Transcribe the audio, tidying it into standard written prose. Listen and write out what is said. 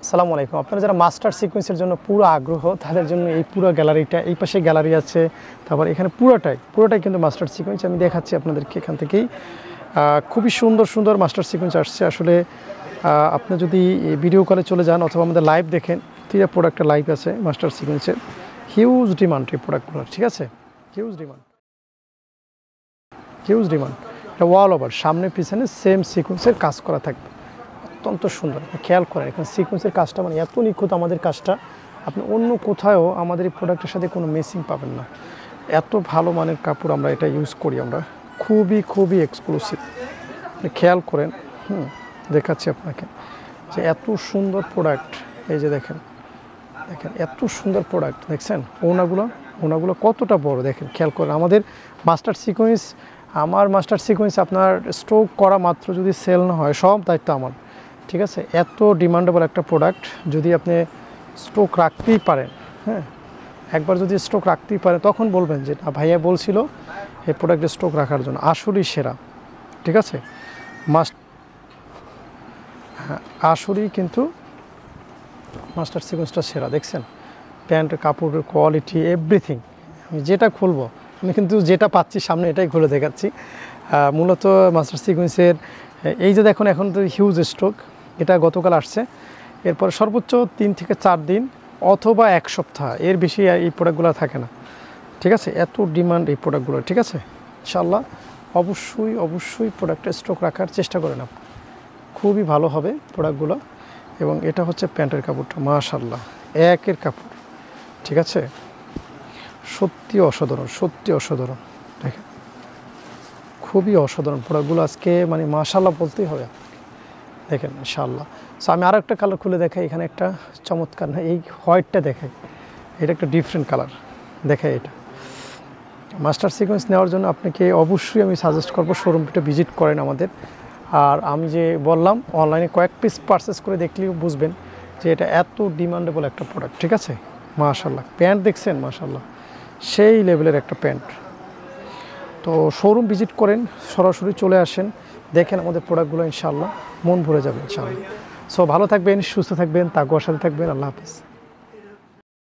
আসসালামু আলাইকুম। আপনারা যারা মাস্টার সিকোয়েন্সের জন্য পুরো আগ্রহ, তাদের জন্য এই পুরো গ্যালারিটা, এই পাশে গ্যালারি আছে, তারপর এখানে পুরোটাই কিন্তু মাস্টার সিকোয়েন্স। আমি দেখাচ্ছি আপনাদেরকে এখান থেকেই। খুবই সুন্দর সুন্দর মাস্টার সিকোয়েন্স আসছে। আসলে আপনি যদি ভিডিও কলে চলে যান অথবা আমাদের লাইভ দেখেন, 3টা প্রোডাক্টের লাইভ আছে মাস্টার সিকোয়েন্সের। হিউজ ডিমান্ড এই প্রোডাক্টগুলোর, ঠিক আছে? Huge demand. এটা ওয়াল ওভার, সামনে পিছনে সেম সিকোয়েন্সের কাজ করা থাকবে, অত্যন্ত সুন্দর। খেয়াল করেন এখানে সিকোয়েন্সের কাজটা মানে এত নিখুঁত, আমাদের কাজটা আপনি অন্য কোথাও আমাদের এই প্রোডাক্টের সাথে কোনো মেসিং পাবেন না। এত ভালো মানের কাপড় আমরা এটা ইউজ করি, আমরা খুবই এক্সক্লুসিভ। আপনি খেয়াল করেন, দেখাচ্ছি আপনাকে যে এত সুন্দর প্রোডাক্ট। এই যে দেখেন এত সুন্দর প্রোডাক্ট দেখছেন। ওনাগুলো কতটা বড় দেখেন, খেয়াল করেন। আমাদের মাস্টার সিকোয়েন্স আপনার স্ট্রোক করা মাত্র যদি সেল না হয়, সব দায়িত্ব আমার, ঠিক আছে? এত ডিমান্ডেবল একটা প্রোডাক্ট, যদি আপনি স্টক রাখতেই পারেন, একবার যদি স্টক রাখতেই পারেন, তখন বলবেন যে না ভাইয়া বলছিল এই প্রোডাক্টের স্টক রাখার জন্য, আসলেই সেরা, ঠিক আছে? আসলেই কিন্তু মাস্টার সিকোয়েন্সটা সেরা। দেখছেন প্যান্টের কাপড়ের কোয়ালিটি, এভরিথিং। আমি যেটা খুলবো, আমি কিন্তু যেটা পাচ্ছি সামনে এটাই খুলে দেখাচ্ছি। মূলত মাস্টার সিকোয়েন্সের এই যে দেখুন, এখন তো হিউজ স্টক, এটা গতকাল আসছে। এরপর সর্বোচ্চ 3 থেকে 4 দিন অথবা 1 সপ্তাহ, এর বেশি এই প্রোডাক্টগুলো থাকে না, ঠিক আছে? এত ডিমান্ড এই প্রোডাক্টগুলো, ঠিক আছে? ইনশাআল্লাহ অবশ্যই প্রোডাক্টের স্টক রাখার চেষ্টা করেন আপনি, খুবই ভালো হবে প্রোডাক্টগুলো। এবং এটা হচ্ছে প্যান্টের কাপড়টা, মাশাআল্লাহ একের কাপড়, ঠিক আছে? সত্যি অসাধারণ দেখেন, খুবই অসাধারণ প্রোডাক্টগুলো আজকে, মানে মাশাআল্লাহ বলতেই হবে দেখেন ইনশাআল্লাহ। সো আমি আরও একটা কালার খুলে দেখাই, এখানে একটা চমৎকার, না এই হোয়াইটটা দেখাই, এটা একটা ডিফারেন্ট কালার দেখাই। এটা মাস্টার সিকোয়েন্স নেওয়ার জন্য আপনাকে অবশ্যই আমি সাজেস্ট করবো শোরুমটা ভিজিট করেন আমাদের। আর আমি যে বললাম, অনলাইনে কয়েক পিস পারচেস করে দেখলেও বুঝবেন যে এটা এত ডিমান্ডেবল একটা প্রোডাক্ট, ঠিক আছে? মাশাআল্লাহ প্যান্ট দেখছেন, মাশাআল্লাহ সেই লেভেলের একটা প্যান্ট। তো শোরুম ভিজিট করেন, সরাসরি চলে আসেন, দেখেন আমাদের প্রোডাক্টগুলো, ইনশাআল্লাহ মন ভরে যাবে ইনশাআল্লাহ। সো ভালো থাকবেন, সুস্থ থাকবেন, তাকওয়ার সাথে থাকবেন। আল্লাহ হাফেজ।